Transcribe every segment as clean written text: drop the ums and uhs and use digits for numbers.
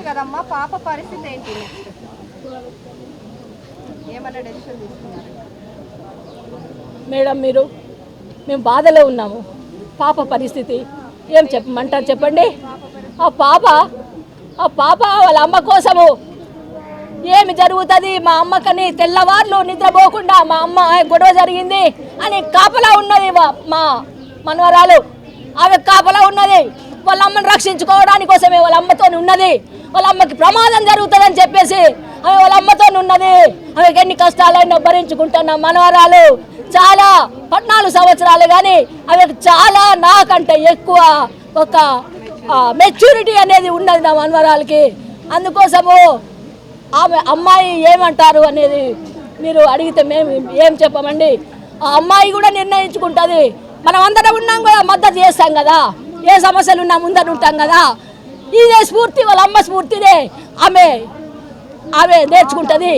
కదమ్మా, పాప పరిస్థితి ఏంటి? ఏమన్నా డెసిషన్ తీసుకున్నారు మేడం? మేము బాధలో ఉన్నాము. పాప పరిస్థితి ఏం చెప్పమంటారు చెప్పండి? ఆ పాప వాళ్ళ అమ్మ కోసము ఏమి జరుగుతుంది, మా అమ్మకని తెల్లవార్లు నిద్రపోకుండా మా అమ్మ గొడవ జరిగింది అని కాపలా ఉన్నది. మా మనవరాలు ఆమె కాపలా ఉన్నది. వాళ్ళ అమ్మని రక్షించుకోవడానికి కోసమే వాళ్ళ అమ్మతో ఉన్నది. వాళ్ళ అమ్మకి ప్రమాదం జరుగుతుందని చెప్పేసి ఆమె వాళ్ళ అమ్మతో ఉన్నది. ఆమెకి ఎన్ని కష్టాలైనా భరించుకుంటున్న మనవరాలు చాలా 14 సంవత్సరాలు, కానీ ఆమెకు చాలా నాకంటే ఎక్కువ ఒక మెచ్యూరిటీ అనేది ఉన్నది నా మనవరాలకి. అందుకోసము ఆమె అమ్మాయి ఏమంటారు అనేది మీరు అడిగితే మేము ఏం చెప్పమండి. ఆ అమ్మాయి కూడా నిర్ణయించుకుంటుంది. మనం అందరం ఉన్నాం కూడా, మద్దతు చేస్తాం కదా, ఏ సమస్యలు ఉన్నా ముందర ఉంటాం కదా. ఇదే స్ఫూర్తి, వాళ్ళ అమ్మ స్ఫూర్తిదే ఆమె నేర్చుకుంటుంది.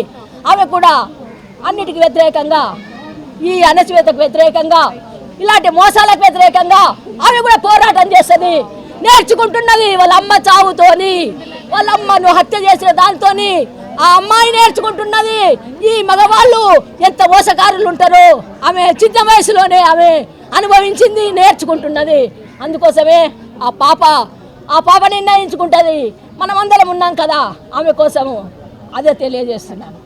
ఆమె కూడా అన్నిటికీ వ్యతిరేకంగా, ఈ అణచివేతకు వ్యతిరేకంగా, ఇలాంటి మోసాలకు వ్యతిరేకంగా ఆమె కూడా పోరాటం చేస్తుంది, నేర్చుకుంటున్నది. వాళ్ళ అమ్మ చావుతోని, వాళ్ళ అమ్మను హత్య చేసిన దాంతోని ఆ అమ్మాయి నేర్చుకుంటున్నది. ఈ మగవాళ్ళు ఎంత మోసకారులు ఉంటారో ఆమె చిన్న వయసులోనే ఆమె అనుభవించింది, నేర్చుకుంటున్నది. అందుకోసమే ఆ పాప నిర్ణయించుకుంటుంది. మనం అందరం ఉన్నాం కదా ఆమె కోసము, అదే తెలియజేస్తున్నాను.